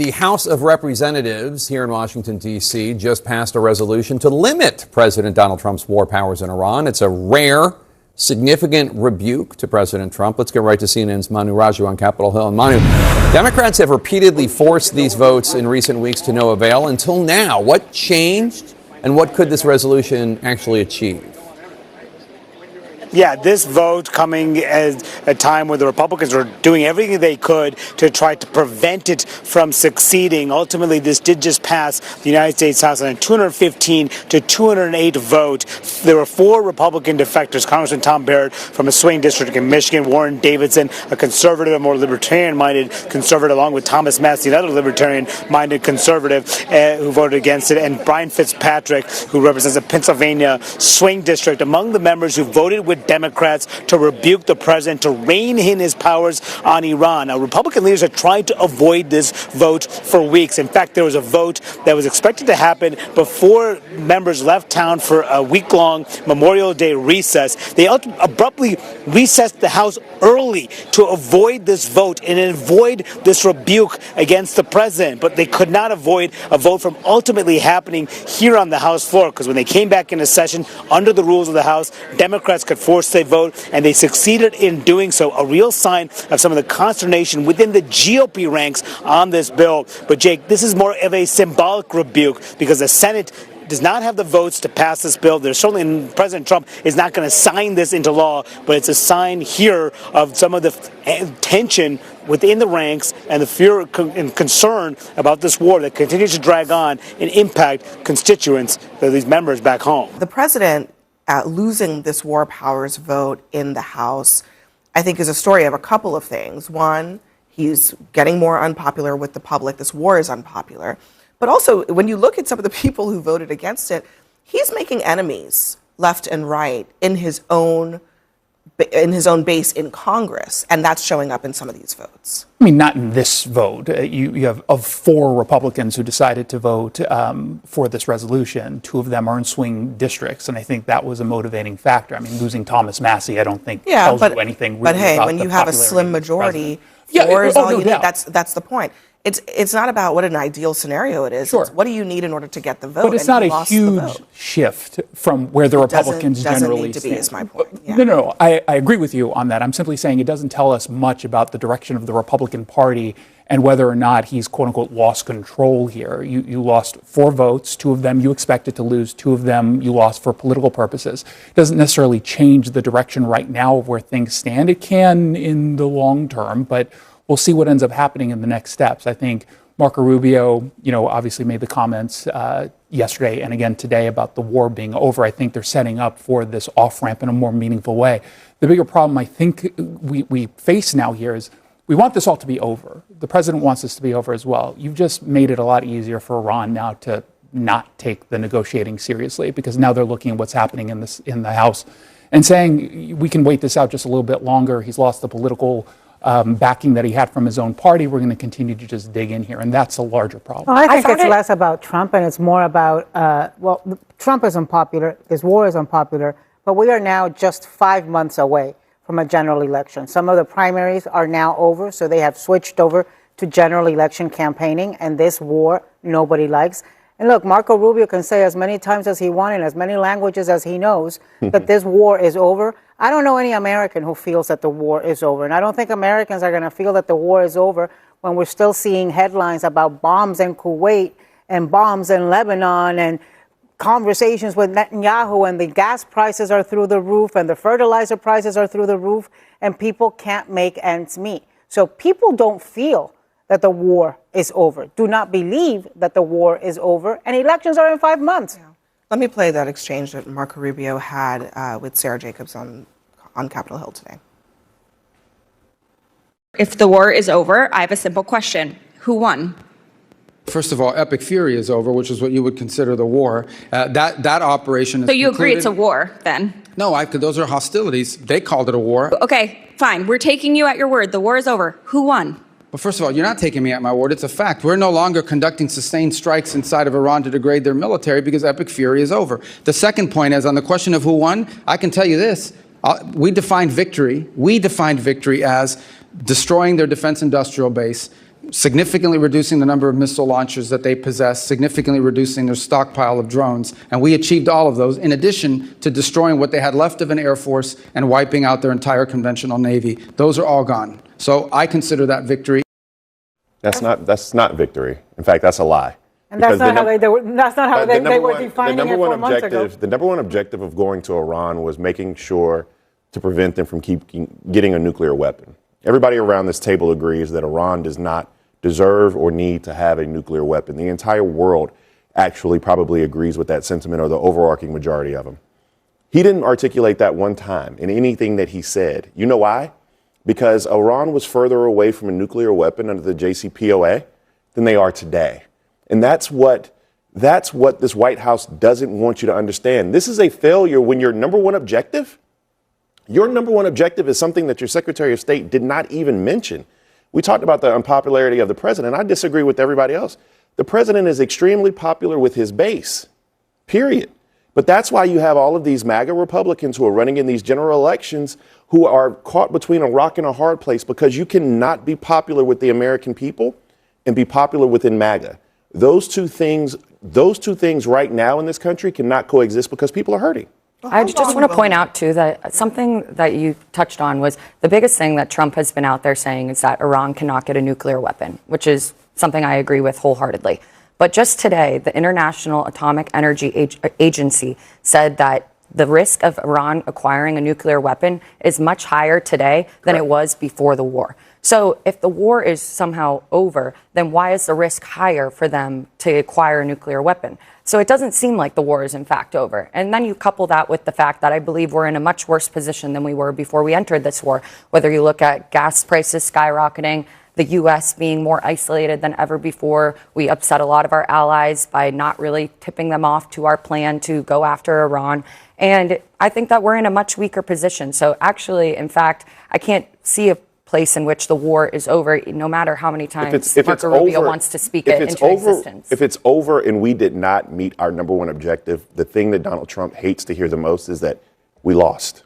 The House of Representatives here in Washington, D.C. just passed a resolution to limit President Donald Trump's war powers in Iran. It's a rare, significant rebuke to President Trump. Let's get right to CNN's Manu Raju on Capitol Hill. And Manu, Democrats have repeatedly forced these votes in recent weeks to no avail until now. What changed, and what could this resolution actually achieve? Yeah, this vote coming at a time where the Republicans were doing everything they could to try to prevent it from succeeding. Ultimately, this did just pass the United States House on a 215 to 208 vote. There were 4 Republican defectors: Congressman Tom Barrett from a swing district in Michigan, Warren Davidson, a conservative, a more libertarian-minded conservative, along with Thomas Massie, another libertarian-minded conservative who voted against it, and Brian Fitzpatrick, who represents a Pennsylvania swing district. Among the members who voted with Democrats to rebuke the president, to rein in his powers on Iran. Now, Republican leaders have tried to avoid this vote for weeks. In fact, there was a vote that was expected to happen before members left town for a week-long Memorial Day recess. They abruptly recessed the House early to avoid this vote and avoid this rebuke against the president. But they could not avoid a vote from ultimately happening here on the House floor, because when they came back into session under the rules of the House, Democrats could force a vote, and they succeeded in doing so. A real sign of some of the consternation within the GOP ranks on this bill. But Jake, this is more of a symbolic rebuke, because the Senate does not have the votes to pass this bill. There's certainly, President Trump is not going to sign this into law, but it's a sign here of some of the tension within the ranks and the fear and concern about this war that continues to drag on and impact constituents, these members back home. The president losing this war powers vote in the House, I think, is a story of a couple of things. One, he's getting more unpopular with the public. This war is unpopular. But also, when you look at some of the people who voted against it, he's making enemies left and right in his own base in Congress, and that's showing up in some of these votes. I mean, not in this vote. You have, of 4 Republicans who decided to vote for this resolution, 2 of them are in swing districts, and I think that was a motivating factor. I mean, losing Thomas Massie, I don't think tells you anything really. But hey, about when you have a slim majority, is all you need. Doubt. That's the point. It's not about what an ideal scenario it is. Sure. It's what do you need in order to get the vote? But it's not a huge shift from where the Republicans generally stand. Is my point. Yeah. No. I agree with you on that. I'm simply saying it doesn't tell us much about the direction of the Republican Party and whether or not he's, quote unquote, lost control here. You lost 4 votes. 2 of them you expected to lose. 2 of them you lost for political purposes. It doesn't necessarily change the direction right now of where things stand. It can in the long term, but we'll see what ends up happening in the next steps. I think Marco Rubio, obviously made the comments yesterday and again today about the war being over. I think they're setting up for this off-ramp in a more meaningful way. The bigger problem I think we face now here is we want this all to be over. The president wants this to be over as well. You've just made it a lot easier for Iran now to not take the negotiating seriously, because now they're looking at what's happening in the House and saying we can wait this out just a little bit longer. He's lost the political backing that he had from his own party. We're going to continue to just dig in here, and that's a larger problem. Well, I think it's less about Trump, and it's more about, Trump is unpopular, this war is unpopular, but we are now just 5 months away from a general election. Some of the primaries are now over, so they have switched over to general election campaigning, and this war nobody likes. And look, Marco Rubio can say as many times as he wants in as many languages as he knows that this war is over. I don't know any American who feels that the war is over. And I don't think Americans are going to feel that the war is over when we're still seeing headlines about bombs in Kuwait and bombs in Lebanon and conversations with Netanyahu, and the gas prices are through the roof and the fertilizer prices are through the roof, and people can't make ends meet. So people don't feel that the war is over. Do not believe that the war is over, and elections are in 5 months. Yeah. Let me play that exchange that Marco Rubio had with Sarah Jacobs on Capitol Hill today. If the war is over, I have a simple question. Who won? First of all, epic fury is over, which is what you would consider the war. That operation is So you concluded. agree it's a war, then? No, those are hostilities. They called it a war. Okay, fine. We're taking you at your word. The war is over. Who won? Well, first of all, you're not taking me at my word. It's a fact. We're no longer conducting sustained strikes inside of Iran to degrade their military because epic fury is over. The second point is on the question of who won, I can tell you this. We defined victory as destroying their defense industrial base, significantly reducing the number of missile launchers that they possess, significantly reducing their stockpile of drones. And we achieved all of those, in addition to destroying what they had left of an Air Force and wiping out their entire conventional Navy. Those are all gone. So I consider that victory. That's not victory. In fact, that's a lie. And that's not how they were defining it 4 months ago. The number one objective of going to Iran was making sure to prevent them from getting a nuclear weapon. Everybody around this table agrees that Iran does not deserve or need to have a nuclear weapon. The entire world actually probably agrees with that sentiment, or the overarching majority of them. He didn't articulate that one time in anything that he said. You know why? Because Iran was further away from a nuclear weapon under the JCPOA than they are today. And that's what this White House doesn't want you to understand. This is a failure when your number one objective is something that your Secretary of State did not even mention. We talked about the unpopularity of the president. I disagree with everybody else. The president is extremely popular with his base, period. But that's why you have all of these MAGA Republicans who are running in these general elections who are caught between a rock and a hard place, because you cannot be popular with the American people and be popular within MAGA. Those two things right now in this country cannot coexist because people are hurting. I just want to point out, too, that something that you touched on was the biggest thing that Trump has been out there saying is that Iran cannot get a nuclear weapon, which is something I agree with wholeheartedly. But just today, the International Atomic Energy Agency said that the risk of Iran acquiring a nuclear weapon is much higher today than it was before the war. So if the war is somehow over, then why is the risk higher for them to acquire a nuclear weapon? So it doesn't seem like the war is in fact over. And then you couple that with the fact that I believe we're in a much worse position than we were before we entered this war, whether you look at gas prices skyrocketing, the U.S. being more isolated than ever before. We upset a lot of our allies by not really tipping them off to our plan to go after Iran. And I think that we're in a much weaker position. So actually, in fact, I can't see a place in which the war is over, no matter how many times Marco Rubio wants to speak it into existence. If it's over and we did not meet our number one objective, the thing that Donald Trump hates to hear the most is that we lost.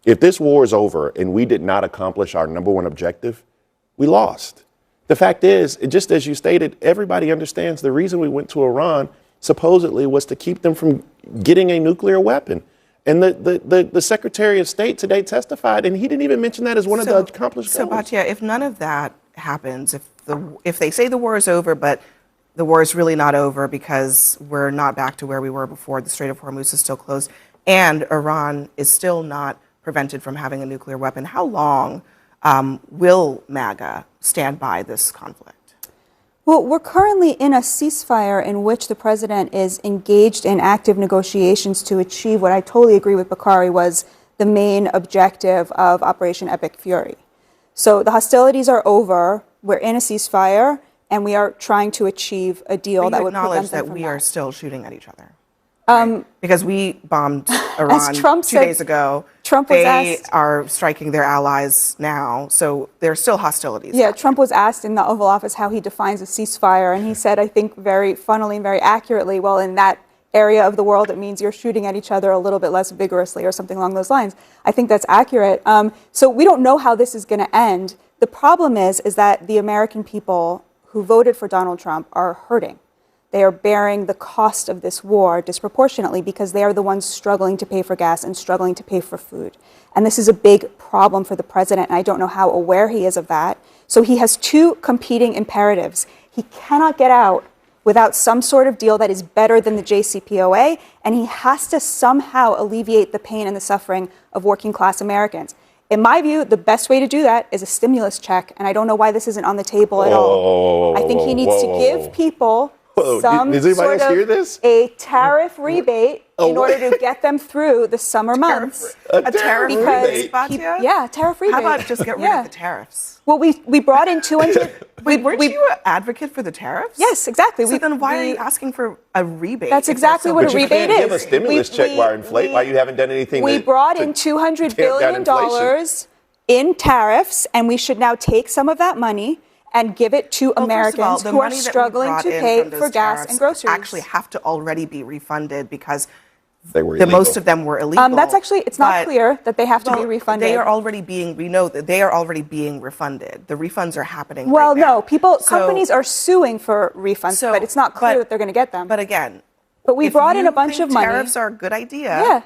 If this war is over and we did not accomplish our number one objective, we lost. The fact is, just as you stated, everybody understands the reason we went to Iran supposedly was to keep them from getting a nuclear weapon. And the Secretary of State today testified, and he didn't even mention that as one of the accomplished goals. So, Batya, if none of that happens, if they say the war is over, but the war is really not over because we're not back to where we were before, the Strait of Hormuz is still closed, and Iran is still not prevented from having a nuclear weapon, how long will MAGA stand by this conflict? Well, we're currently in a ceasefire in which the president is engaged in active negotiations to achieve what I totally agree with Bakari was the main objective of Operation Epic Fury. So the hostilities are over, we're in a ceasefire, and we are trying to achieve a deal that would prevent them from we are still shooting at each other. Right? Because we bombed Iran 2 days ago. They are striking their allies now, so there's still hostilities. Yeah, Trump was asked in the Oval Office how he defines a ceasefire, and he said, I think very funnily and very accurately, well, in that area of the world, it means you're shooting at each other a little bit less vigorously or something along those lines. I think that's accurate. So we don't know how this is going to end. The problem is that the American people who voted for Donald Trump are hurting. They are bearing the cost of this war disproportionately because they are the ones struggling to pay for gas and struggling to pay for food. And this is a big problem for the president, and I don't know how aware he is of that. So he has two competing imperatives. He cannot get out without some sort of deal that is better than the JCPOA, and he has to somehow alleviate the pain and the suffering of working class Americans. In my view, the best way to do that is a stimulus check, and I don't know why this isn't on the table at all. I think he needs to give people some sort of a tariff rebate in order to get them through the summer months. A tariff rebate? Yeah, tariff rebate. How about just get rid of the tariffs? Well, we brought in 200. Weren't you an advocate for the tariffs? Yes, exactly. So then why are you asking for a rebate? That's exactly what a rebate is. Give a stimulus check why you haven't done anything. We brought in $200 billion in tariffs, and we should now take some of that money and give it to Americans who are struggling to pay for gas and groceries. Actually have to already be refunded because They were illegal. Most of them were illegal. That's actually, it's not clear that they have to be well, refunded. They are already being, we know that they are already being refunded. The refunds are happening Well, right now. no, companies are suing for refunds, but it's not clear that they're going to get them. But again, but we brought in a bunch of money. Tariffs are a good idea. Yeah.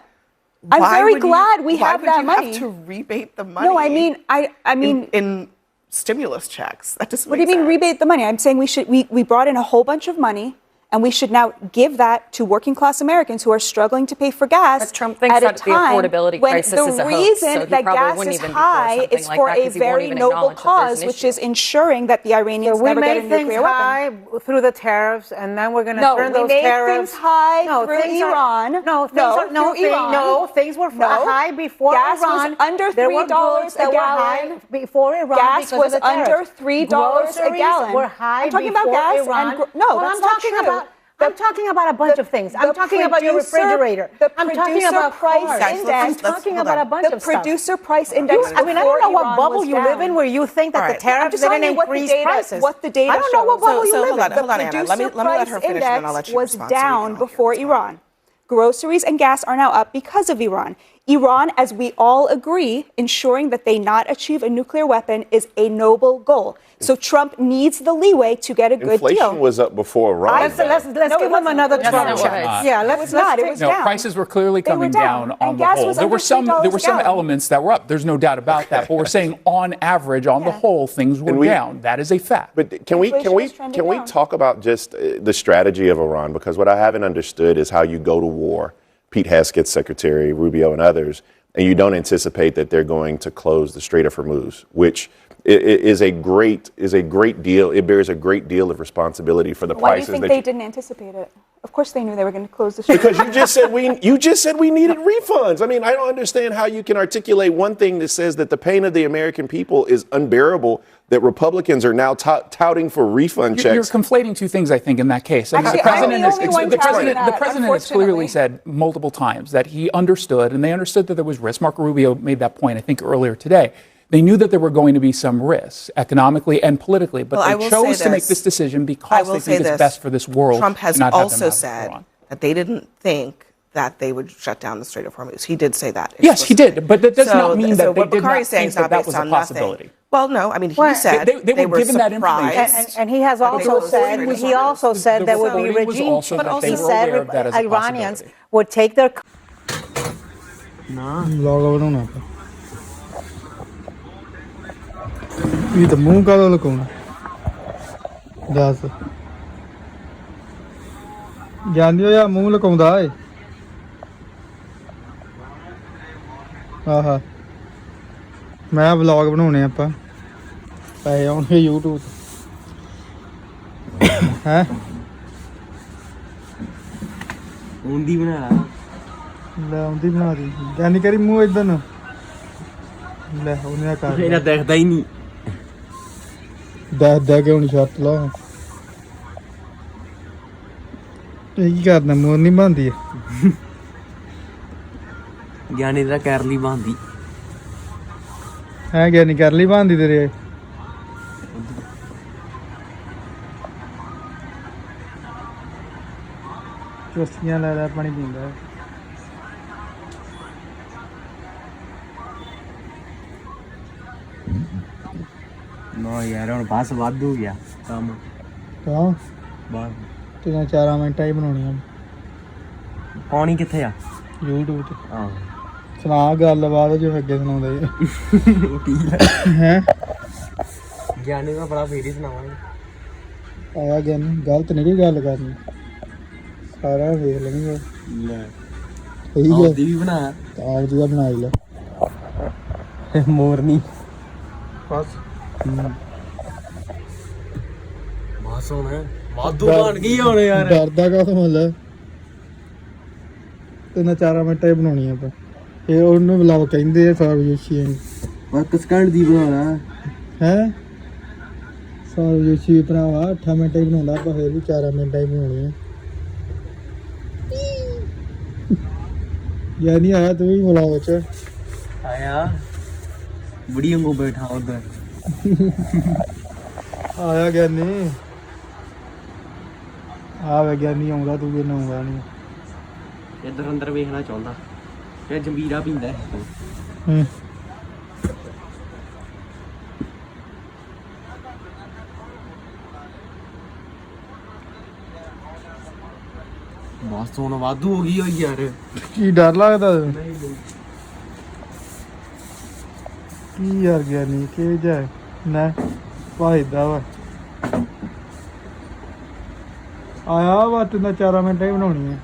I'm very glad we have that money. Why would you have to rebate the money? No, I mean, in stimulus checks. That doesn't. What do you mean rebate the money? I'm saying we brought in a whole bunch of money, and we should now give that to working class Americans who are struggling to pay for gas. But Trump thinks that the affordability crisis is a hoax, so he that gas wouldn't is even high is for a very noble cause, which is ensuring that the Iranians never get a nuclear weapon. High through the tariffs, and then we're going to turn those made tariffs. Things high through Iran. Things were high before gas Iran. Was under $3 a gallon before Iran. Gas was under $3 a gallon. Were high I'm talking about gas. Iran. No, that's not true. I'm talking about a bunch of things. I'm talking about your refrigerator. I'm talking about price index. I'm talking about a bunch of stuff. The producer price index. I mean, I don't know what bubble you live in where you think that the tariffs didn't increase prices. What the data shows. I don't know what bubble you live in. Hold on, Anna. Let me let her finish, and then I'll let you was respond. down before Iran. Groceries and gas are now up because of Iran. Iran, as we all agree, ensuring that they not achieve a nuclear weapon is a noble goal. So Trump needs the leeway to get a good deal. Inflation was up before Iran. Let's give him another Trump check. Yeah, let's not. It was down. Prices were clearly coming down on the whole. There were some elements that were up. There's no doubt about that. But we're saying on average, on the whole, things were down. That is a fact. But can we talk about just the strategy of Iran? Because what I haven't understood is how you go to war. Pete Haskett, Secretary Rubio, and others, and you don't anticipate that they're going to close the Strait of Hormuz, which is a great deal. It bears a great deal of responsibility for the prices. Why do you think they didn't anticipate it? Of course they knew they were going to close the Strait. Because you just said we needed refunds. I mean, I don't understand how you can articulate one thing that says that the pain of the American people is unbearable, that Republicans are now touting for refund checks. You're conflating two things, I think, in that case. Actually, the president has clearly said multiple times that he understood, and they understood that there was risk. Marco Rubio made that point, I think, earlier today. They knew that there were going to be some risks economically and politically, but they chose to make this decision because they think it's best for this world. Trump has also said that they didn't think that they would shut down the Strait of Hormuz. He did say that. Yes, he did, but that does not mean that they did not think that was a possibility. Nothing. Well, no, I mean, he said they were given that information. And he has also said there would be regime change. But he said Iranians would take their... ਇਹ ਤਾਂ ਮੂੰਹ ਕਾਹਦਾ ਲੁਕਾਉਣਾ ਦੱਸ ਜਾਂਦੀ ਹੋਇਆ ਮੂੰਹ ਲੁਕਾਉਂਦਾ ਏ ਆਹਾ ਮੈਂ ਵਲੌਗ ਬਣਾਉਣੇ ਆਪਾਂ ਪੈਸੇ ਆਉਣਗੇ YouTube ਤੇ ਹੈ ਹੁੰਦੀ ਬਣਾ ਲੈ ਹੁੰਦੀ ਬਣਾ ਦੀ ਜਾਨੀ ਕਰੀ ਮੂੰਹ ਇਦਾਂ ਨੂੰ ਲੈ ਉਹਨੇ ਕਰ ਇਹਦਾ ਦਿਖਦਾ ਹੀ ਨਹੀਂ ਦੱਸਦਾ ਕਿ ਹੁਣ ਛੱਤ ਲਾ ਇਹ ਕੀ ਕਰਨਾ ਮੂੰਹ ਨਹੀਂ ਬੰਦੀ ਗਿਆਨੀ ਦਾ ਕਰਲੀ ਬੰਦੀ ਹੈ ਗਿਆਨੀ ਕਰ ਲਈ ਬੰਦੀ ਤੇਰੇ ਚੁਸਕੀਆਂ ਲੈ ਲੈ ਪਾਣੀ ਪੀਂਦਾ ਨਾ ਯਾਰ ਹੁਣ ਬਸ ਵਾਧੂ ਗਿਆ ਕੰਮ ਤਾਂ ਬਾਹਰ ਤੇ 4 ਮਿੰਟਾਂ ਹੀ ਬਣਾਉਣੀਆਂ ਪਾਣੀ ਕਿੱਥੇ ਆ YouTube ਤੇ ਆਹ ਸੁਣਾ ਗੱਲਬਾਤ ਜੋ ਅੱਗੇ ਸੁਣਾਉਂਦੇ ਹੈ ਗਿਆਨੀ ਦਾ ਬੜਾ ਫੇਰੀ ਸੁਣਾਵਾਂਗੇ ਆਇਆ ਗਿਆਨੀ ਗਲਤ ਨਹੀਂ ਕੋਈ ਗੱਲ ਕਰਨੀ ਸਾਰਾ ਵੇਖ ਲੈਣੀ ਲੈ ਸਹੀ ਹੈ ਵੀ ਬਣਾ ਆਪਦੀ ਦਾ ਬਣਾਈ ਲੈ ਮੋਰਨੀ ਬਸ ਬਸ ਹੁਣ ਵਾਧੂ ਬਣ ਗਈ ਹੁਣ ਯਾਰ ਡਰਦਾ ਕਾ ਸਮਝ ਤੇ 4 ਮਿੰਟਾਂ ਹੀ ਬਣਾਉਣੀ ਆਪਾਂ ਇਹ ਉਹਨੂੰ ਬੁਲਾਓ ਕਹਿੰਦੇ ਆ ਸਾਬਜੋਸ਼ੀ ਬਸ ਸਕਿੰਟ ਦੀ ਬਣਾਉਣਾ ਹੈ ਸਾਬਜੋਸ਼ੀ ਭਰਾਵਾ 8 ਮਿੰਟਾਂ ਹੀ ਬਣਾਉਂਦਾ ਆਪਾਂ ਫਿਰ ਵੀ 4 ਮਿੰਟਾਂ ਹੀ ਬਣਾਉਣੀ ਆ ਯਾਨੀ ਆਇਆ ਤੂੰ ਵੀ ਬੁਲਾਓ ਚ ਆਇਆ ਬੁੜੀ ਵਾਂਗੂ ਬੈਠਾ ਉਧਰ ਆਇਆ ਗਿਆਨੀ ਆ ਵੇ ਗਿਆਨੀ ਆਉਂਦਾ ਤੂੰ ਕਿੰਨਾ ਆਉਂਦਾ ਨਹੀਂ ਇੱਧਰ ਅੰਦਰ ਵੇਖਣਾ ਚਾਹੁੰਦਾ ਇਹ ਜੰਬੀਰਾ ਪੀਂਦਾ ਹੂੰ ਬਸ ਹੁਣ ਵਾਧੂ ਹੋ ਗਈ ਹੋਈ ਯਾਰ ਕੀ ਡਰ ਲੱਗਦਾ ਤੈਨੂੰ? ਕੀ ਯਾਰ ਗਿਆ ਨਹੀਂ ਕਿ ਜਾ ਨਾ ਭਾਈਦਾ ਵਾ ਆਇਆ ਵਾ ਤਿੰਨ 4 ਮਿੰਟ ਹੀ ਬਣਾਉਣੀ ਹੈ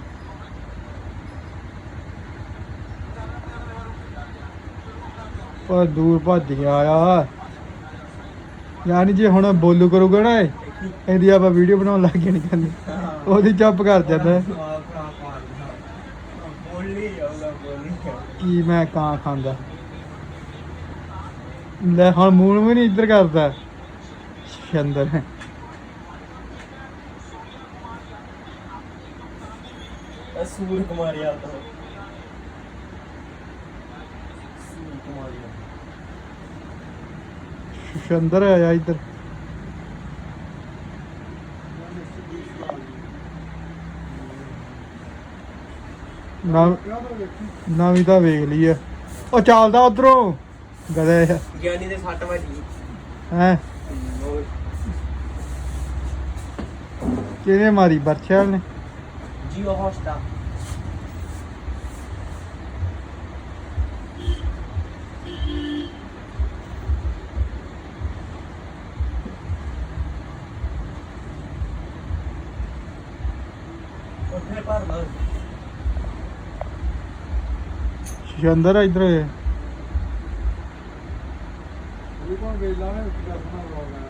ਪਰ ਦੂਰ ਭੱਜ ਗਿਆ ਆਇਆ ਯਾਨੀ ਜੇ ਹੁਣ ਬੋਲੂ ਕਰੂਗਾ ਨਾ ਇਹਦੀ ਆਪਾਂ ਵੀਡੀਓ ਬਣਾਉਣ ਲੱਗ ਗਏ ਨਹੀਂ ਕਹਿੰਦੇ ਉਹਦੀ ਚੁੱਪ ਕਰ ਜਾਂਦਾ ਕੀ ਮੈਂ ਕਾਂ ਖਾਂਦਾ ਲੈ ਹੁਣ ਮੂੰਹ ਵੀ ਨਹੀਂ ਇੱਧਰ ਕਰਦਾ ਸ਼ੰਦਰ ਸੂਰ ਕੁਮਾਰੀਆ ਤੋਂ ਸ਼ੰਦਰ ਆਇਆ ਇੱਧਰ ਨਵੀਂ ਤਾਂ ਵੇਖ ਲਈ ਆ ਉਹ ਚੱਲਦਾ ਉਧਰੋਂ ਗਦੇ ਗਿਆਨੀ ਦੇ 60 ਵਜੇ ਹੈ ਕਿਹਨੇ ਮਾਰੀ ਬਰਛਲ ਨੇ ਜੀਓ ਹੌਸਟਾ ਉੱਥੇ ਪਰ ਲਾ ਸ਼ੰਦਰ ਇੱਧਰ ਇਹ ਕੋਣ ਵੇਲਾ ਨੇ ਕਰਨਾ